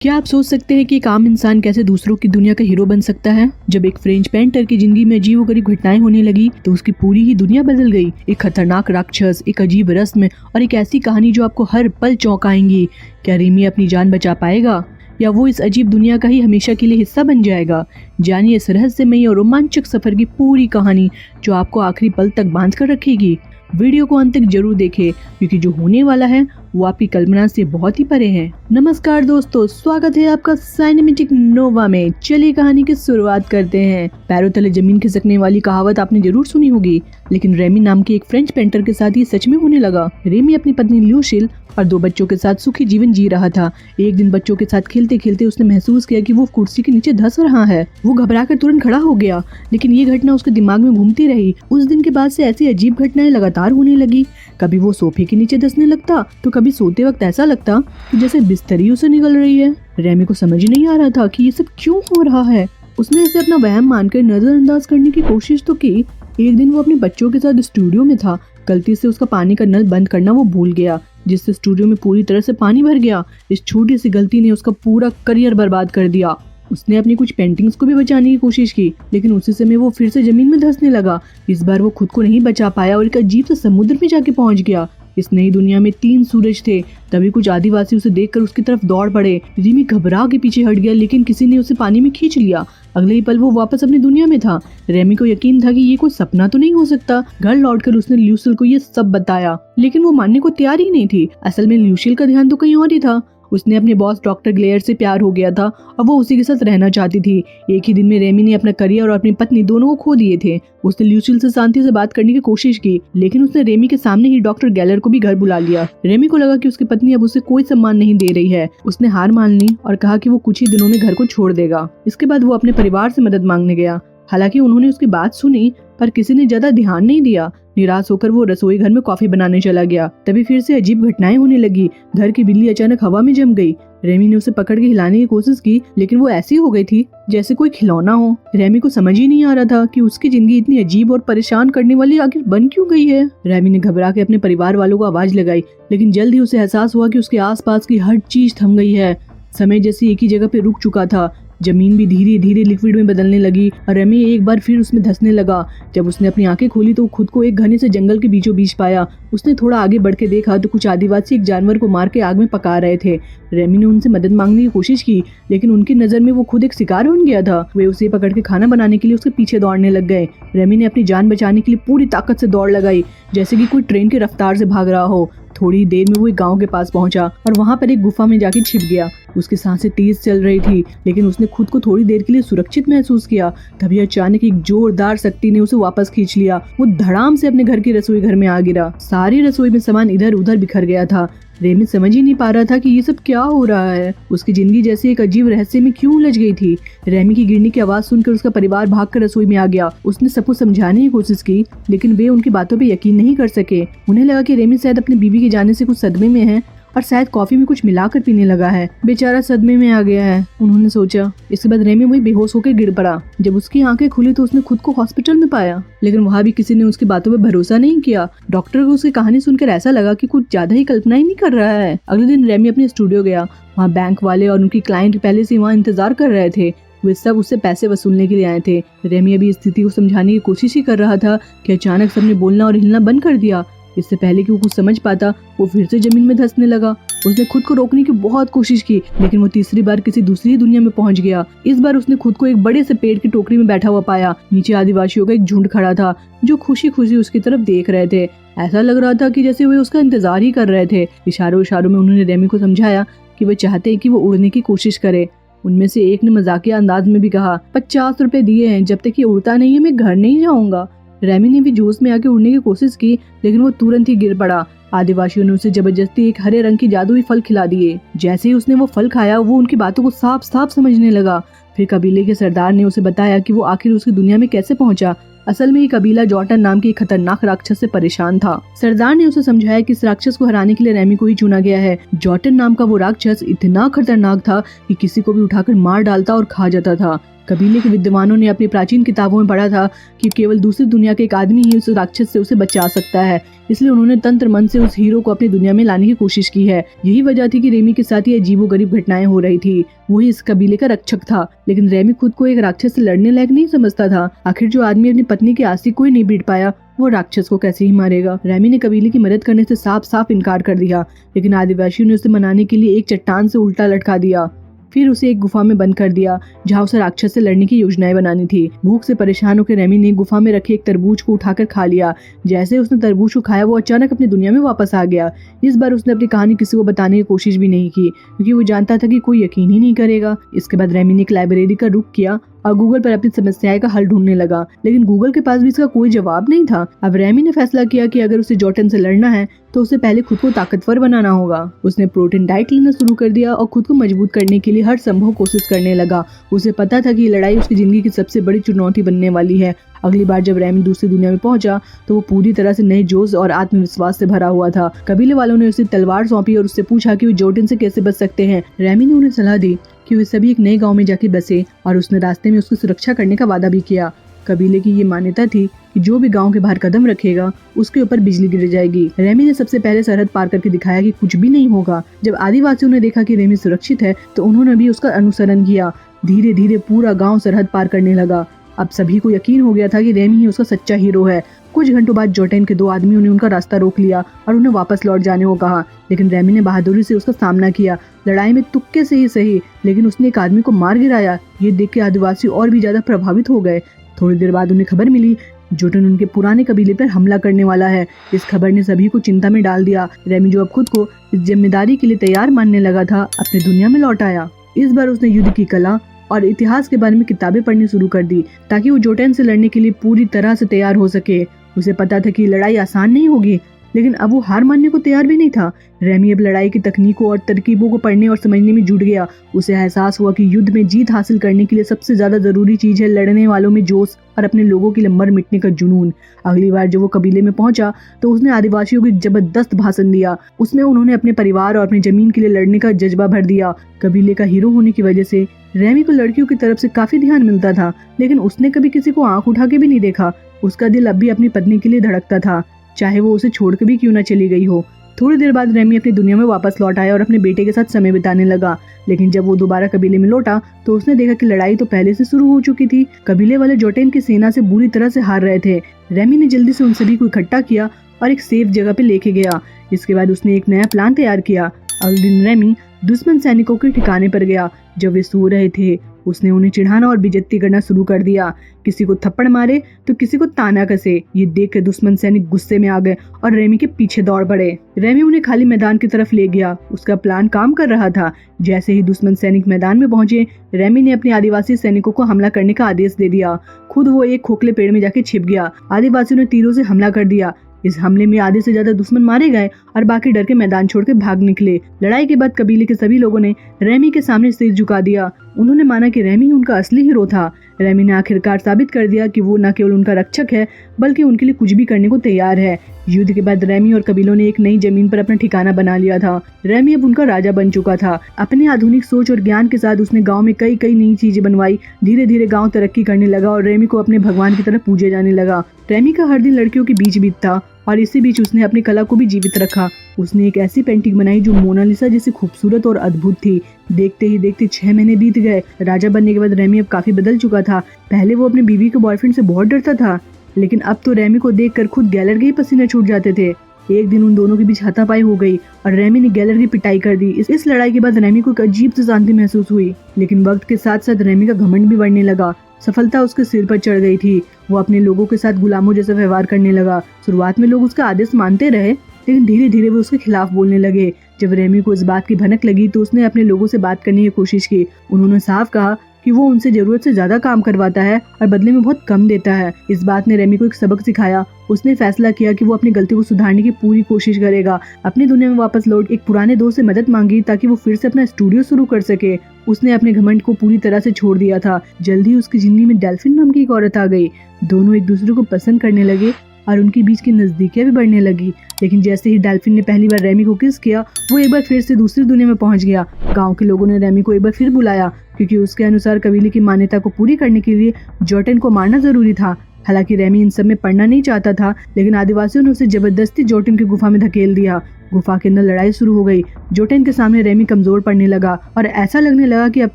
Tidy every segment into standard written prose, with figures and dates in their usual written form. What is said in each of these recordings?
क्या आप सोच सकते हैं कि एक आम इंसान कैसे दूसरों की दुनिया का हीरो बन सकता है? जब एक फ्रेंच पेंटर की जिंदगी में अजीबोगरीब घटनाएं होने लगी तो उसकी पूरी ही दुनिया बदल गई। एक खतरनाक राक्षस, एक अजीब रस्म और एक ऐसी कहानी जो आपको हर पल चौंकाएंगी। क्या रेमी अपनी जान बचा पाएगा या वो इस अजीब दुनिया का ही हमेशा के लिए हिस्सा बन जाएगा? जानिए इस रहस्यमयी और रोमांचक सफर की पूरी कहानी जो आपको आखिरी पल तक बांध कर रखेगी। वीडियो को अंत तक जरूर देखें क्योंकि जो होने वाला है वो आपकी कल्पना से बहुत ही परे है। नमस्कार दोस्तों, स्वागत है आपका साइनेमेटिक नोवा में। चलिए कहानी की शुरुआत करते हैं। पैरों तले जमीन खिसकने वाली कहावत आपने जरूर सुनी होगी, लेकिन रेमी नाम के एक फ्रेंच पेंटर के साथ ये सच में होने लगा। रेमी अपनी पत्नी ल्यूशिल और 2 बच्चों के साथ सुखी जीवन जी रहा था। एक दिन बच्चों के साथ खेलते खेलते उसने महसूस किया कि वो कुर्सी के नीचे धंस रहा है। वो घबराकर तुरंत खड़ा हो गया, लेकिन ये घटना उसके दिमाग में घूमती रही। उस दिन के बाद से ऐसी अजीब घटनाएं लगातार होने लगी। कभी वो सोफे के नीचे धंसने लगता तो कभी सोते वक्त ऐसा लगता कि जैसे बिस्तरी उसे निगल रही है। रेमी को समझ नहीं आ रहा था कि ये सब क्यों हो रहा है। उसने इसे अपना वहम मानकर नजरअंदाज करने की कोशिश तो की। एक दिन वो अपने बच्चों के साथ स्टूडियो में था। गलती से उसका पानी का नल बंद करना वो भूल गया, जिससे स्टूडियो में पूरी तरह से पानी भर गया। इस छोटी सी गलती ने उसका पूरा करियर बर्बाद कर दिया। उसने अपनी कुछ पेंटिंग्स को भी बचाने की कोशिश की, लेकिन उसी समय वो फिर से जमीन में धंसने लगा। इस बार वो खुद को नहीं बचा पाया और एक अजीब से समुद्र में जाके पहुंच गया। इस नई दुनिया में 3 सूरज थे। तभी कुछ आदिवासी उसे देखकर उसकी तरफ दौड़ पड़े। रिमी घबरा के पीछे हट गया, लेकिन किसी ने उसे पानी में खींच लिया। अगले ही पल वो वापस अपनी दुनिया में था। रेमी को यकीन था कि ये कोई सपना तो नहीं हो सकता। घर लौटकर उसने ल्यूसिल को ये सब बताया, लेकिन वो मानने को तैयार ही नहीं थी। असल में ल्यूसिल का ध्यान तो कहीं और ही था। उसने अपने बॉस डॉक्टर ग्लेयर से प्यार हो गया था और वो उसी के साथ रहना चाहती थी। एक ही दिन में रेमी ने अपना करियर और अपनी पत्नी दोनों को खो दिए थे। उसने ल्यूसिल से शांति से बात करने की कोशिश की, लेकिन उसने रेमी के सामने ही डॉक्टर गैलर को भी घर बुला लिया। रेमी को लगा कि उसकी पत्नी अब उसे कोई सम्मान नहीं दे रही है। उसने हार मान ली और कहा कि वो कुछ ही दिनों में घर को छोड़ देगा। इसके बाद वो अपने परिवार से मदद मांगने गया। हालांकि उन्होंने उसकी बात सुनी, पर किसी ने ज्यादा ध्यान नहीं दिया। निराश होकर वो रसोई घर में कॉफी बनाने चला गया। तभी फिर से अजीब घटनाएं होने लगी। घर की बिल्ली अचानक हवा में जम गई। रेमी ने उसे पकड़ के हिलाने की कोशिश की, लेकिन वो ऐसी हो गई थी जैसे कोई खिलौना हो। रेमी को समझ ही नहीं आ रहा था कि उसकी जिंदगी इतनी अजीब और परेशान करने वाली आखिर बन क्यों गई है। रेमी ने घबरा के अपने परिवार वालों को आवाज लगाई, लेकिन जल्द ही उसे एहसास हुआ कि उसके आसपास की हर चीज थम गई है। समय जैसे एक ही जगह पे रुक चुका था। जमीन भी धीरे धीरे लिक्विड में बदलने लगी और रेमी एक बार फिर उसमें धंसने लगा। जब उसने अपनी आंखें खोली तो वो खुद को एक घने से जंगल के बीचों बीच पाया। उसने थोड़ा आगे बढ़ के देखा तो कुछ आदिवासी एक जानवर को मार के आग में पका रहे थे। रेमी ने उनसे मदद मांगने की कोशिश की, लेकिन उनकी नजर में वो खुद एक शिकार बन गया था। वे उसे पकड़ के खाना बनाने के लिए उसके पीछे दौड़ने लग गए। रेमी ने अपनी जान बचाने के लिए पूरी ताकत से दौड़ लगाई, जैसे कि कोई ट्रेन की रफ्तार से भाग रहा हो। थोड़ी देर में वो एक गांव के पास पहुंचा और वहां पर एक गुफा में जाके छिप गया। उसकी सांसें तेज चल रही थी, लेकिन उसने खुद को थोड़ी देर के लिए सुरक्षित महसूस किया। तभी अचानक एक जोरदार शक्ति ने उसे वापस खींच लिया। वो धड़ाम से अपने घर की रसोई घर में आ गिरा। सारी रसोई में सामान इधर उधर बिखर गया था। रेमी समझ ही नहीं पा रहा था कि ये सब क्या हो रहा है। उसकी जिंदगी जैसे एक अजीब रहस्य में क्यों उलझ गई थी। रेमी की गिरने की आवाज सुनकर उसका परिवार भागकर रसोई में आ गया। उसने सबको समझाने की कोशिश की, लेकिन वे उनकी बातों पे यकीन नहीं कर सके। उन्हें लगा कि रेमी शायद अपनी बीवी के जाने से कुछ सदमे में है और शायद कॉफी में कुछ मिलाकर पीने लगा है। बेचारा सदमे में आ गया है, उन्होंने सोचा। इसके बाद रेमी वही बेहोश होकर गिर पड़ा। जब उसकी आंखें खुली तो उसने खुद को हॉस्पिटल में पाया, लेकिन वहाँ भी किसी ने उसकी बातों पर भरोसा नहीं किया। डॉक्टर को उसकी कहानी सुनकर ऐसा लगा कि कुछ ज्यादा ही कल्पना ही नहीं कर रहा है। अगले दिन रेमी अपने स्टूडियो गया। वहाँ बैंक वाले और उनकी क्लाइंट पहले से वहाँ इंतजार कर रहे थे। वे सब उससे पैसे वसूलने के लिए आए थे। रेमी अभी स्थिति को समझाने की कोशिश ही कर रहा था कि अचानक सबने बोलना और हिलना बंद कर दिया। इससे पहले कि वो कुछ समझ पाता, वो फिर से जमीन में धंसने लगा। उसने खुद को रोकने की बहुत कोशिश की, लेकिन वो तीसरी बार किसी दूसरी दुनिया में पहुंच गया। इस बार उसने खुद को एक बड़े से पेड़ की टोकरी में बैठा हुआ पाया। नीचे आदिवासियों का एक झुंड खड़ा था, जो खुशी खुशी उसकी तरफ देख रहे थे। ऐसा लग रहा था कि जैसे वे उसका इंतजार ही कर रहे थे। इशारों इशारों में उन्होंने रेमी को समझाया कि वो चाहते हैं कि वो उड़ने की कोशिश करे। उनमें से एक ने मजाकिया अंदाज में भी कहा, 50 रुपए दिए हैं, जब तक ये उड़ता नहीं है मैं घर नहीं जाऊंगा। रेमी ने भी जोश में आके उड़ने की कोशिश की, लेकिन वो तुरंत ही गिर पड़ा। आदिवासियों ने उसे जबरदस्ती एक हरे रंग की जादुई फल खिला दिए। जैसे ही उसने वो फल खाया, वो उनकी बातों को साफ साफ समझने लगा। फिर कबीले के सरदार ने उसे बताया कि वो आखिर उसकी दुनिया में कैसे पहुंचा। असल में ये कबीला जॉर्टन नाम के एक खतरनाक राक्षस से परेशान था। सरदार ने उसे समझाया कि इस राक्षस को हराने के लिए रेमी को ही चुना गया है। जॉर्टन नाम का वो राक्षस इतना खतरनाक था कि किसी को भी उठाकर मार डालता और खा जाता था। कबीले के विद्वानों ने अपनी प्राचीन किताबों में पढ़ा था कि केवल दूसरी दुनिया के एक आदमी ही उस राक्षस से उसे बचा सकता है, इसलिए उन्होंने तंत्र मन से उस हीरो को अपनी दुनिया में लाने की कोशिश की है। यही वजह थी कि रेमी के साथ ये अजीबोगरीब घटनाएं हो रही थी। वही इस कबीले का रक्षक था, लेकिन रेमी खुद को एक राक्षस से लड़ने लायक नहीं समझता था। आखिर जो आदमी अपनी पत्नी के आस्तिक को ही नहीं बीट पाया, वो राक्षस को कैसे ही मारेगा। रेमी ने कबीले की मदद करने से साफ साफ इनकार कर दिया, लेकिन आदिवासियों ने उसे मनाने के लिए एक चट्टान से उल्टा लटका दिया। फिर उसे एक गुफा में बंद कर दिया, जहाँ उसे राक्षस से लड़ने की योजनाएं बनानी थी। भूख से परेशान होकर रेमी ने गुफा में रखे एक तरबूज को उठाकर खा लिया। जैसे उसने तरबूज को खाया, वो अचानक अपनी दुनिया में वापस आ गया। इस बार उसने अपनी कहानी किसी को बताने की कोशिश भी नहीं की, क्योंकि वो जानता था कि कोई यकीन ही नहीं करेगा। इसके बाद रेमी ने एक लाइब्रेरी का रुख किया और गूगल पर अपनी समस्याएं का हल ढूंढने लगा, लेकिन गूगल के पास भी इसका कोई जवाब नहीं था। अब रेमी ने फैसला किया कि अगर उसे जोटन से लड़ना है तो उसे पहले खुद को ताकतवर बनाना होगा। उसने प्रोटीन डाइट लेना शुरू कर दिया और खुद को मजबूत करने के लिए हर संभव कोशिश करने लगा। उसे पता था कि ये लड़ाई उसकी जिंदगी की सबसे बड़ी चुनौती बनने वाली है। अगली बार जब रेमी दूसरी दुनिया में पहुंचा तो वो पूरी तरह से नए जोश और आत्मविश्वास से भरा हुआ था। कबीले वालों ने उसे तलवार सौंपी और उससे पूछा कि वो जोटन से कैसे बच सकते हैं। रेमी ने उन्हें सलाह दी कि वे सभी एक नए गांव में जाके बसे, और उसने रास्ते में उसकी सुरक्षा करने का वादा भी किया। कबीले की ये मान्यता थी कि जो भी गांव के बाहर कदम रखेगा उसके ऊपर बिजली गिर जाएगी। रेमी ने सबसे पहले सरहद पार करके दिखाया कि कुछ भी नहीं होगा। जब आदिवासियों ने देखा कि रेमी सुरक्षित है तो उन्होंने भी उसका अनुसरण किया। धीरे धीरे पूरा गांव सरहद पार करने लगा। अब सभी को यकीन हो गया था कि रेमी ही उसका सच्चा हीरो है। कुछ घंटों बाद जोटेन के 2 आदमियों ने उनका रास्ता रोक लिया और उन्हें वापस लौट जाने को कहा, लेकिन रेमी ने बहादुरी से उसका सामना किया। लड़ाई में तुक्के से ही सही, लेकिन उसने एक आदमी को मार गिराया। ये देख के आदिवासी और भी ज्यादा प्रभावित हो गए। थोड़ी देर बाद उन्हें खबर मिली जोटन उनके पुराने कबीले पर हमला करने वाला है। इस खबर ने सभी को चिंता में डाल दिया। रेमी जो अब खुद को इस जिम्मेदारी के लिए तैयार मानने लगा था, अपनी दुनिया में लौट आया। इस बार उसने युद्ध की कला और इतिहास के बारे में किताबें पढ़नी शुरू कर दी, ताकि वो जोटेन से लड़ने के लिए पूरी तरह से तैयार हो सके। उसे पता था कि लड़ाई आसान नहीं होगी, लेकिन अब वो हार मानने को तैयार भी नहीं था। रेमी अब लड़ाई की तकनीकों और तरकीबों को पढ़ने और समझने में जुट गया। उसे एहसास हुआ कि युद्ध में जीत हासिल करने के लिए सबसे ज्यादा जरूरी चीज है लड़ने वालों में जोश और अपने लोगों के लिए मर मिटने का जुनून। अगली बार जब वो कबीले में पहुंचा तो उसने आदिवासियों को एक जबरदस्त भाषण दिया। उसमें उन्होंने अपने परिवार और अपनी जमीन के लिए लड़ने का जज्बा भर दिया। कबीले का हीरो होने की वजह से रेमी को लड़कियों की तरफ से काफी ध्यान मिलता था, लेकिन उसने कभी किसी को आंख उठा के भी नहीं देखा। उसका दिल अब भी अपनी पत्नी के लिए धड़कता था, चाहे वो उसे छोड़कर भी क्यों न चली गई हो। थोड़ी देर बाद रेमी अपनी दुनिया में वापस लौट आया और अपने बेटे के साथ समय बिताने लगा। लेकिन जब वो दोबारा कबीले में लौटा तो उसने देखा कि लड़ाई तो पहले से शुरू हो चुकी थी। कबीले वाले जोटेन की सेना से बुरी तरह से हार रहे थे। रेमी ने जल्दी से उन सभी को इकट्ठा किया और एक सेफ जगह पे लेके गया। इसके बाद उसने एक नया प्लान तैयार किया। अगले दिन रेमी दुश्मन सैनिकों के ठिकाने पर गया। जब वे सो रहे थे उसने उन्हें चिढ़ाना और बेइज्जती करना शुरू कर दिया। किसी को थप्पड़ मारे तो किसी को ताना कसे। ये देख कर दुश्मन सैनिक गुस्से में आ गए और रेमी के पीछे दौड़ पड़े। रेमी उन्हें खाली मैदान की तरफ ले गया। उसका प्लान काम कर रहा था। जैसे ही दुश्मन सैनिक मैदान में पहुंचे, रेमी ने अपने आदिवासी सैनिकों को हमला करने का आदेश दे दिया। खुद वो एक खोखले पेड़ में जाके छिप गया। आदिवासियों ने तीरों से हमला कर दिया। इस हमले में आधे से ज्यादा दुश्मन मारे गए और बाकी डर के मैदान छोड़ के भाग निकले। लड़ाई के बाद कबीले के सभी लोगों ने रेमी के सामने सिर झुका दिया। उन्होंने माना कि रेमी उनका असली हीरो था। रेमी ने आखिरकार साबित कर दिया कि वो न केवल उनका रक्षक है, बल्कि उनके लिए कुछ भी करने को तैयार है। युद्ध के बाद रेमी और कबीलों ने एक नई जमीन पर अपना ठिकाना बना लिया था। रेमी अब उनका राजा बन चुका था। अपनी आधुनिक सोच और ज्ञान के साथ उसने गांव में कई नई चीजें बनवाई। धीरे धीरे गांव तरक्की करने लगा और रेमी को अपने भगवान की तरह पूजे जाने लगा। रेमी का हर दिन लड़कियों के बीच बीतता और इसी बीच उसने अपनी कला को भी जीवित रखा। उसने एक ऐसी पेंटिंग बनाई जो मोनालिसा जैसी खूबसूरत और अद्भुत थी। देखते ही देखते 6 महीने बीत गए। राजा बनने के बाद रेमी अब काफी बदल चुका था। पहले वो अपनी बीवी के बॉयफ्रेंड से बहुत डरता था, लेकिन अब तो रेमी को देखकर खुद गैलर के ही पसीने छूट जाते थे। एक दिन उन दोनों के बीच हाथापाई हो गई और रेमी ने गैलर की पिटाई कर दी। इस लड़ाई के बाद रेमी को एक अजीब सी शांति महसूस हुई, लेकिन वक्त के साथ साथ रेमी का घमंड भी बढ़ने लगा। सफलता उसके सिर पर चढ़ गई थी। वो अपने लोगों के साथ गुलामों जैसा व्यवहार करने लगा। शुरुआत में लोग उसका आदेश मानते रहे, लेकिन धीरे धीरे वो उसके खिलाफ बोलने लगे। जब रेमी को इस बात की भनक लगी तो उसने अपने लोगों से बात करने की कोशिश की। उन्होंने साफ कहा कि वो उनसे जरूरत से ज्यादा काम करवाता है और बदले में बहुत कम देता है। इस बात ने रेमी को एक सबक सिखाया। उसने फैसला किया कि वो अपनी गलती को सुधारने की पूरी कोशिश करेगा। अपनी दुनिया में वापस लौट एक पुराने दोस्त से मदद मांगी ताकि वो फिर से अपना स्टूडियो शुरू कर सके। उसने अपने घमंड को पूरी तरह से छोड़ दिया था। जल्दी उसकी जिंदगी में डेल्फिन नाम की एक औरत आ गई। दोनों एक दूसरे को पसंद करने लगे और उनके बीच की नजदीकियां भी बढ़ने लगी। लेकिन जैसे ही डॉल्फिन ने पहली बार रेमी को किस किया, वो एक बार फिर से दूसरी दुनिया में पहुंच गया। गांव के लोगों ने रेमी को एक बार फिर बुलाया, क्योंकि उसके अनुसार कबीले की मान्यता को पूरी करने के लिए जोटन को मारना जरूरी था। हालांकि रेमी इन सब में पढ़ना नहीं चाहता था, लेकिन आदिवासियों ने उसे जबरदस्ती जोटन की गुफा में धकेल दिया। गुफा के अंदर लड़ाई शुरू हो गई। जोटन के सामने रेमी कमजोर पड़ने लगा और ऐसा लगने लगा कि अब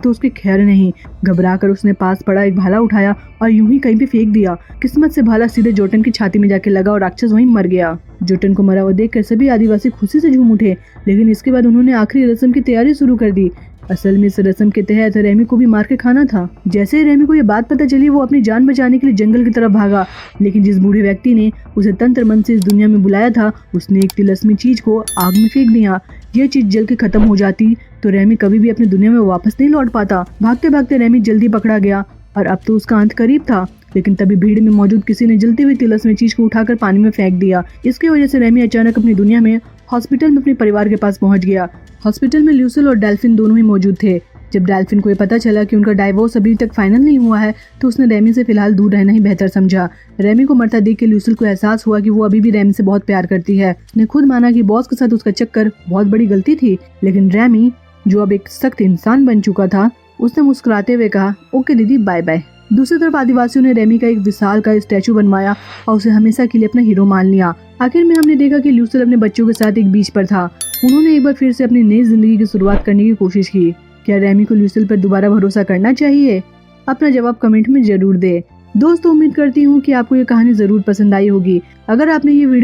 तो उसकी खैर नहीं। घबराकर उसने पास पड़ा एक भाला उठाया और यूं ही कहीं पे फेंक दिया। किस्मत से भाला सीधे जोटन की छाती में जाके लगा और राक्षस वहीं मर गया। जोटन को मरा हुआ देखकर सभी आदिवासी खुशी से झूम उठे, लेकिन इसके बाद उन्होंने आखिरी रस्म की तैयारी शुरू कर दी। असल में इस रस्म के तहत रेमी को भी मार के खाना था। जैसे ही रेमी को ये बात पता चली, वो अपनी जान बचाने के लिए जंगल की तरफ भागा। लेकिन जिस बूढ़े व्यक्ति ने उसे तंत्र मन से इस दुनिया में बुलाया था, उसने एक तिलस्मी चीज को आग में फेंक दिया। ये चीज जल के खत्म हो जाती तो रेमी कभी भी अपनी दुनिया में वापस नहीं लौट पाता। भागते भागते रेमी जल्दी पकड़ा गया और अब तो उसका अंत करीब था। लेकिन तभी भीड़ में मौजूद किसी ने जलती हुई तिलस्मी चीज को उठाकर पानी में फेंक दिया। इसकी वजह से रेमी अचानक अपनी दुनिया में हॉस्पिटल में अपने परिवार के पास पहुंच गया। हॉस्पिटल में ल्यूसिल और डॉल्फिन दोनों ही मौजूद थे। जब डॉल्फिन को ये पता चला कि उनका डाइवोर्स अभी तक फाइनल नहीं हुआ है, तो उसने रेमी से फिलहाल दूर रहना ही बेहतर समझा। रेमी को मरता देख के ल्यूसिल को एहसास हुआ कि वो अभी भी रेमी से बहुत प्यार करती है। उसने खुद माना कि बॉस के साथ उसका चक्कर बहुत बड़ी गलती थी। लेकिन रेमी, जो अब एक सख्त इंसान बन चुका था, उसने मुस्कुराते हुए कहा, ओके दीदी, बाय बाय। दूसरी तरफ आदिवासियों ने रेमी का एक विशाल का स्टैचू बनवाया और उसे हमेशा के लिए अपना हीरो मान लिया। आखिर में हमने देखा कि ल्यूसिल अपने बच्चों के साथ एक बीच पर था। उन्होंने एक बार फिर से अपनी नई जिंदगी की शुरुआत करने की कोशिश की। क्या रेमी को ल्यूसिल पर दोबारा भरोसा करना चाहिए? अपना जवाब कमेंट में जरूर दे। दोस्तों, उम्मीद करती हूँ कि आपको ये कहानी जरूर पसंद आई होगी। अगर आपने ये वीडियो